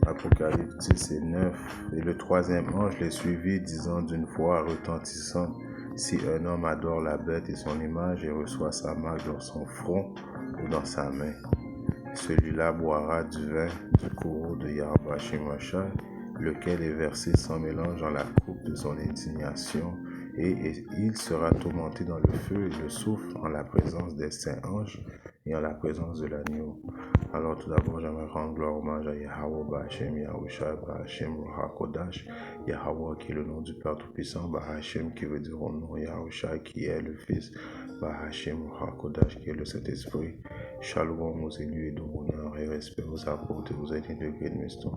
Apocalypse 10 et 9. Et le troisième ange les suivit, disant d'une voix retentissante, si un homme adore la bête et son image et reçoit sa marque dans son front ou dans sa main, celui-là boira du vin du courroux de Yahweh Shemashai, lequel est versé sans mélange dans la coupe de son indignation, et il sera tourmenté dans le feu et le soufre en la présence des saints anges et en la présence de l'agneau. Alors tout d'abord, j'aimerais rendre gloire hommage à Yahweh Bahashem Yahushua Bahashem Ruach Yahweh qui est le nom du Père Tout-Puissant, Bahashem qui veut dire au nom, Yahushua qui est le Fils, Bahashem Ruach qui est le Saint-Esprit. Shalom aux élus et d'honneur et respect aux apôtres et aux aînés de Green-Miston.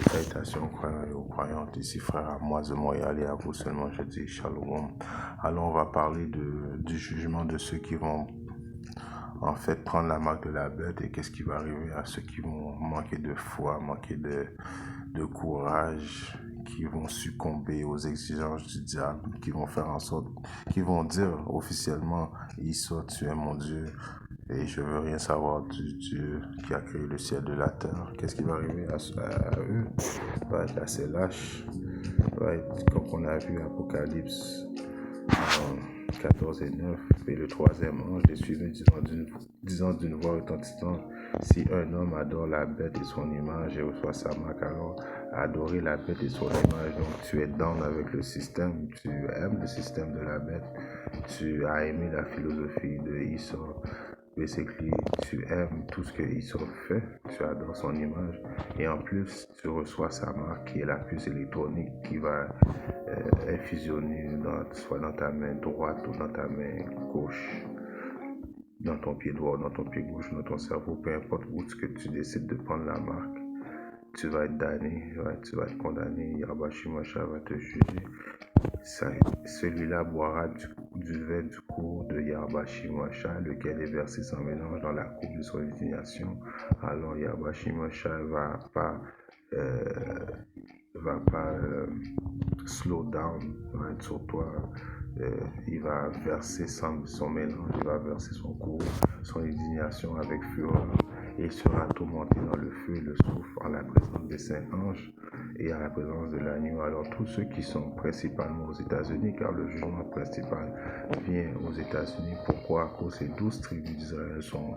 Salutations aux croyants et aux croyantes, ici frère à moi de Montréal et à vous seulement je dis Shalom. Alors on va parler du jugement de ceux qui vont en fait prendre la marque de la bête et qu'est-ce qui va arriver à ceux qui vont manquer de foi, manquer de courage, qui vont succomber aux exigences du diable, qui vont faire en sorte, qui vont dire officiellement, Issa, tu es mon Dieu et je veux rien savoir du Dieu qui a créé le ciel de la terre. Qu'est-ce qui va arriver à eux? Va être assez lâche, va être comme on a vu Apocalypse 14 et 9, et le troisième ange les suivait disant d'une voix retentissante, si un homme adore la bête et son image et reçoit sa marque, alors adorer la bête et son image, donc tu es down avec le système, tu aimes le système de la bête, tu as aimé la philosophie de Issa, basically, tu aimes tout ce que Issa fait, tu adores son image, et en plus, tu reçois sa marque qui est la puce électronique qui va infusionner soit dans ta main droite ou dans ta main gauche, dans ton pied droit ou dans ton pied gauche, dans ton cerveau, peu importe où ce que tu décides de prendre la marque, tu vas être damné, tu vas être condamné, Yahweh Shemashai va te juger. Celui-là boira du vin du cours de Yahweh Shemashai, lequel est versé sans mélange dans la coupe de son indignation. Alors Yahweh Shemashai va pas slow down sur toi. Il va verser son mélange, il va verser son cours, son indignation avec fureur, et il sera tourmenté dans le feu et le soufre en la présence des saints anges et à la présence de l'agneau. Alors tous ceux qui sont principalement aux États-Unis, car le jugement principal vient aux États-Unis. Pourquoi? À cause des 12 tribus d'Israël sont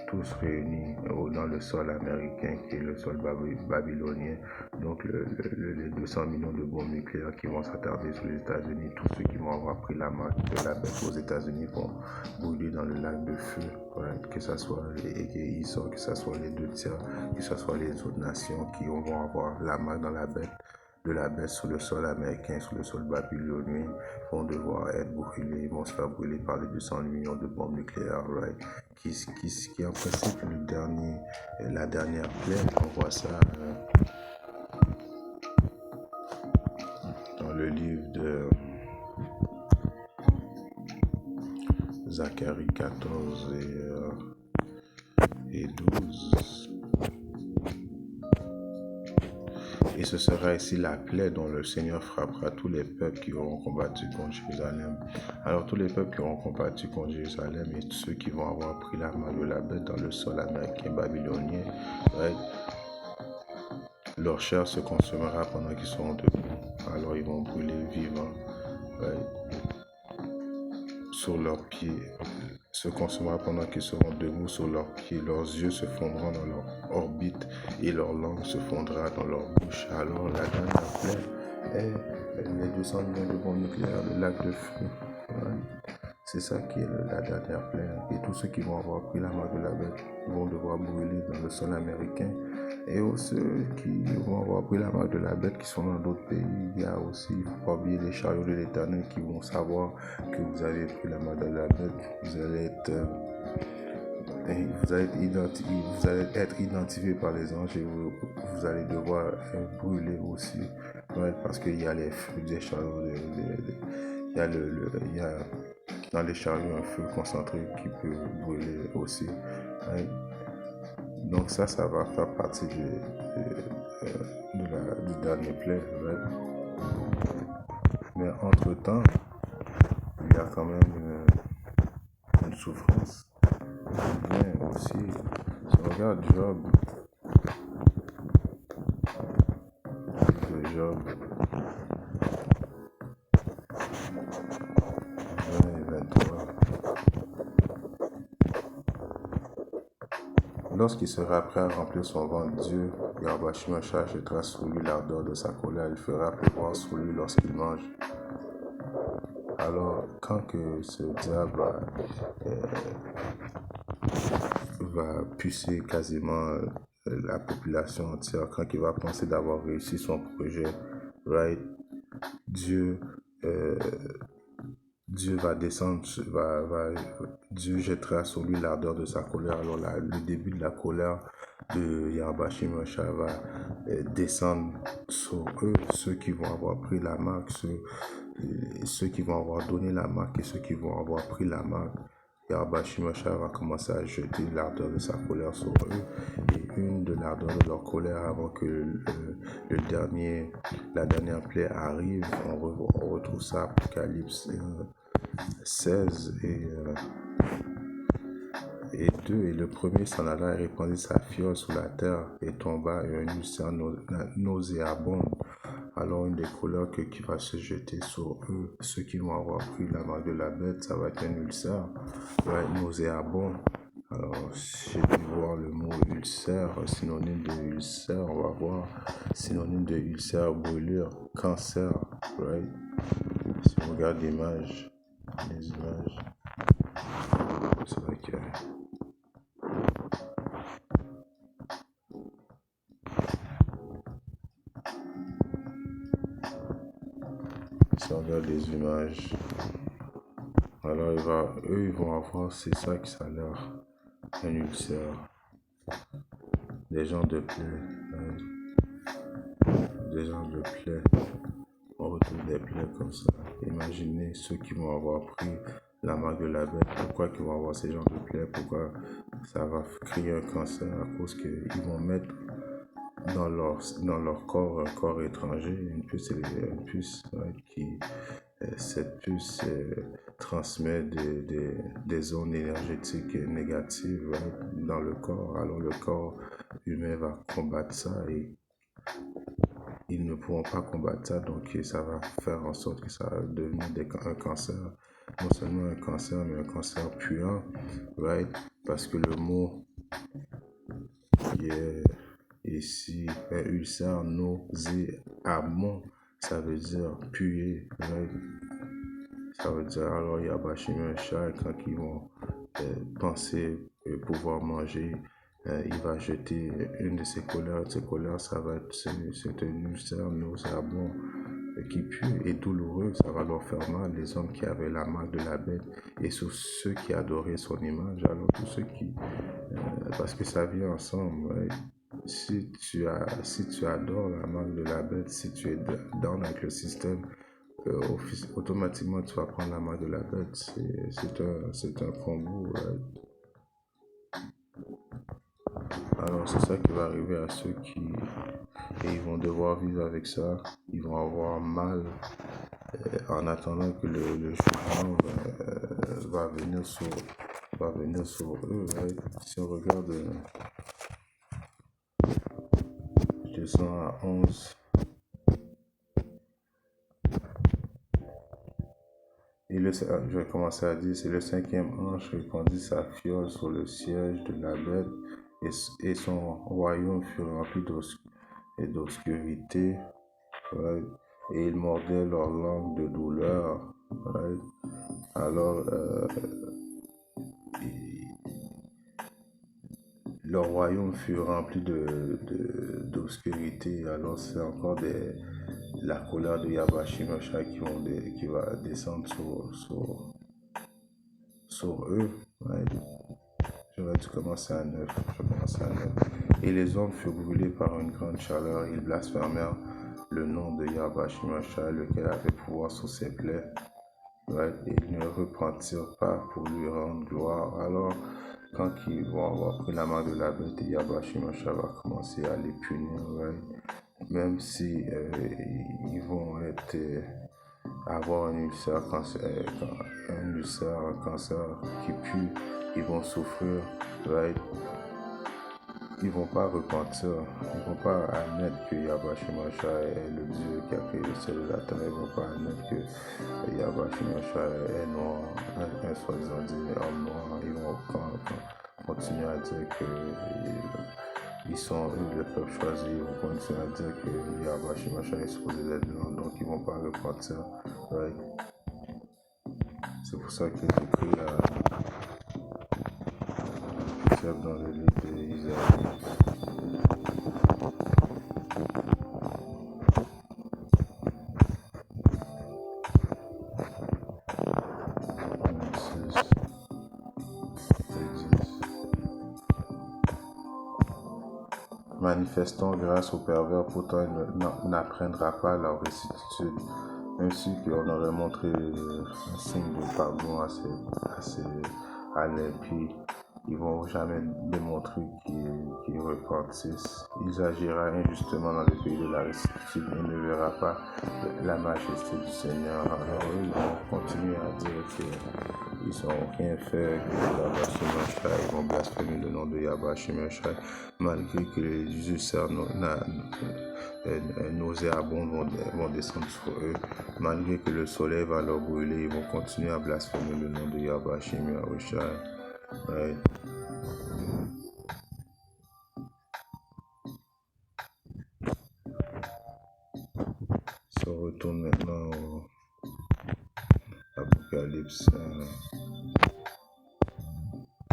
tous réunis dans le sol américain qui est le sol babylonien. Donc les 200 millions de bombes nucléaires qui vont s'attarder sur les États-Unis, tous ceux qui vont avoir pris la marque de la bête aux États-Unis vont brûler dans le lac de feu, que ce soit les Issa, que ce soit les 2 tiers, que ce soit les autres nations qui vont avoir la marque dans la bête de la bête sur le sol américain, sur le sol babylonien, vont devoir être brûlés, vont se faire brûler par les 200 millions de bombes nucléaires, qui est en principe la dernière plaie. On voit ça dans le livre de Zacharie 14 et 12. Et ce sera ici la plaie dont le Seigneur frappera tous les peuples qui auront combattu contre Jérusalem. Alors tous les peuples qui auront combattu contre Jérusalem et tous ceux qui vont avoir pris la marque de la bête dans le sol américain babylonien, leur chair se consumera pendant qu'ils seront debout. Alors ils vont brûler vivants sur leurs pieds, se consumera pendant qu'ils seront debout sur leurs pieds. Leurs yeux se fondront dans leur orbite et leur langue se fondra dans leur bouche. Alors la dernière plaie est les 200 millions de bombes nucléaires, le lac de feu. C'est ça qui est la dernière plaie. Et tous ceux qui vont avoir pris la marque de la bête vont devoir brûler dans le sol américain. Et aussi ceux qui vont avoir pris la marque de la bête qui sont dans d'autres pays, il y a aussi, il ne faut pas oublier les chariots de l'Éternel qui vont savoir que vous avez pris la marque de la bête. Vous allez être identifié par les anges et vous allez devoir brûler aussi, parce qu'il y a les feux des chariots, il y a dans les chariots un feu concentré qui peut brûler aussi. Donc ça va faire partie du dernier plaie. Mais entre-temps, il y a quand même une souffrance qui vient aussi. Si on regarde Job, Job 20 et 23. Lorsqu'il sera prêt à remplir son ventre, Dieu, Yahweh Shimashah, jettera sur lui l'ardeur de sa colère. Il fera pleuvoir sur lui lorsqu'il mange. Alors, quand que ce diable va pucer quasiment la population entière, quand il va penser d'avoir réussi son projet, right? Dieu va descendre, Dieu jettera sur lui l'ardeur de sa colère. Alors là, le début de la colère de Yahweh Shimashah va descendre sur eux, ceux qui vont avoir pris la marque, ceux qui vont avoir donné la marque et ceux qui vont avoir pris la marque. Yahweh Shimashah va commencer à jeter l'ardeur de sa colère sur eux, et une de l'ardeur de leur colère avant que la dernière plaie arrive. On retrouve ça Apocalypse 16 et 2. Et le premier s'en alla et répandit sa fiole sur la terre et tomba, et un ulcère nauséabond. Alors une des colères qui va se jeter sur eux, ceux qui vont avoir pris la marque de la bête, ça va être un ulcère, va être nauséabond. Alors, j'ai dû voir le mot ulcère, synonyme de ulcère, on va voir synonyme de ulcère, brûlure, cancer, right? Si on regarde les images, c'est vrai que si on regarde les images, alors eux ils vont avoir, c'est ça qui ça a l'air, un ulcère, des gens de plaie, des gens de plaie, on retrouve des plaies comme ça. Imaginez ceux qui vont avoir pris la marque de la bête, pourquoi ils vont avoir ces gens de plaies, pourquoi ça va créer un cancer, à cause qu'ils vont mettre dans leur corps un corps étranger, une puce cette puce transmet des ondes énergétiques négatives dans le corps. Alors le corps humain va combattre ça et ils ne pourront pas combattre ça, donc ça va faire en sorte que ça va devenir un cancer. Non seulement un cancer, mais un cancer puant, right? Parce que le mot qui est ici, un ulcère nauséabond, ça veut dire puer, right? Ça veut dire, alors Yahweh Shimashah, quand ils vont penser pouvoir manger, il va jeter une de ses colères. Ces colères, ça va être, c'est un ulcère nauséabond qui pue et douloureux, ça va leur faire mal, les hommes qui avaient la marque de la bête et sur ceux qui adoraient son image. Alors tous ceux qui, parce que ça vient ensemble, right? Si tu adores la marque de la bête, si tu es down avec le système, automatiquement tu vas prendre la marque de la bête. C'est un combo, right? Alors c'est ça qui va arriver à ceux qui ils vont devoir vivre avec ça, ils vont avoir mal en attendant que le jugement va venir sur eux, right? Si on regarde, je descends à 11. Et je vais commencer à dire, c'est le cinquième ange répandit sa fiole sur le siège de la bête, et son royaume fut rempli d'obscurité, right? Et ils mordaient leur langue de douleur, right? Alors, leur royaume fut rempli d'obscurité. Alors, c'est encore la colère de Yahweh Shimashah qui va descendre sur eux, right? Je vais commencer à 9. Et les hommes furent brûlés par une grande chaleur. Ils blasphémèrent le nom de Yahweh Shimashah, lequel avait pouvoir sur ses plaies. Right? Et ils ne repentirent pas pour lui rendre gloire. Alors, quand ils vont avoir pris la main de la bête, Yahweh Shimashah va commencer à les punir. Right? Même si ils vont avoir un ulcère, un cancer qui pue, ils vont souffrir, right? ils vont pas repentir, ils vont pas admettre que Yahweh Shemashah est le Dieu qui a créé le ciel et la terre, ils vont pas admettre que Yahweh Shemashah est noir, un soi-disant Dieu homme noir, ils vont continuer à dire que ils sont eux le peuple choisi, ils vont continuer à dire que Yahweh Shemashah est supposé d'être blanc, donc ils vont pas repentir. Right? C'est pour ça que j'écris dans le livre d'Isaïe. Manifestant grâce au pervers, pourtant il n'apprendra pas la restitution, ainsi qu'on aurait montré un signe de pardon à l'impie. Ils vont jamais démontrer qu'ils repentissent. Ils agira injustement dans le pays de la restitution et ne verra pas la majesté du Seigneur. Alors eux, ils vont continuer à dire qu'ils n'ont rien fait, que Yahweh Shemashah, ils vont blasphémer le nom de Yahweh Shemashah, malgré que les ulcères nauséabonds vont descendre sur eux, malgré que le soleil va leur brûler, ils vont continuer à blasphémer le nom de Yahweh Shemashah. Ouais. Si on retourne maintenant au Apocalypse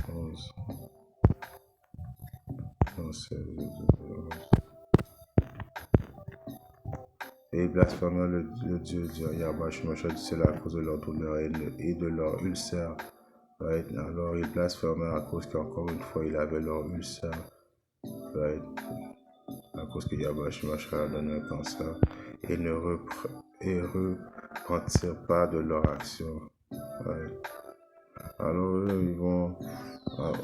11. Et ils blasphémèrent le Dieu de Yahweh Shemashah, c'est à cause de leur douleur et de leur ulcère. Right? Alors ils blasphémèrent à cause qu'encore une fois, ils avaient leur ulcère. Right? À cause que Yahweh Shemashah a donné un cancer. Et ne repentirent pas de leur action. Right? Alors eux, ils vont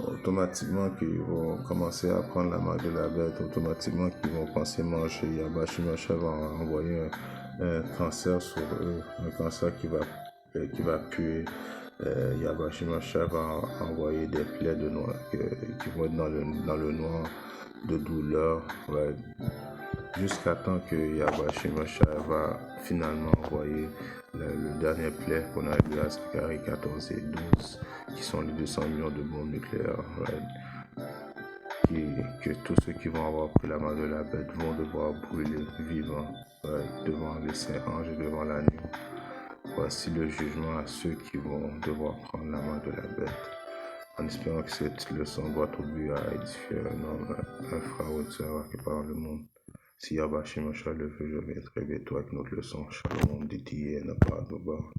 automatiquement qu'ils vont commencer à prendre la marque de la bête, automatiquement qu'ils vont penser manger. Yahweh Shemashah va envoyer un cancer sur eux, un cancer qui va puer. Yahweh Shemashah va envoyer des plaies de noir qui vont être dans le noir de douleur, ouais, jusqu'à temps que Yahweh Shemashah va finalement envoyer le dernier plaie qu'on a lu à Zacharie 14 et 12, qui sont les 200 millions de bombes nucléaires. Que tous ceux qui vont avoir pris la main de la bête vont devoir brûler vivants devant les saints anges et devant l'agneau. Voici le jugement à ceux qui vont devoir prendre la main de la bête. En espérant que cette leçon doit au but à édifier un homme, un frère ou une sœur qui parle dans le monde. Si Yahweh Shemashah le veut, je viendrai bientôt avec notre leçon. Shalom, Didier, n'a pas de bord.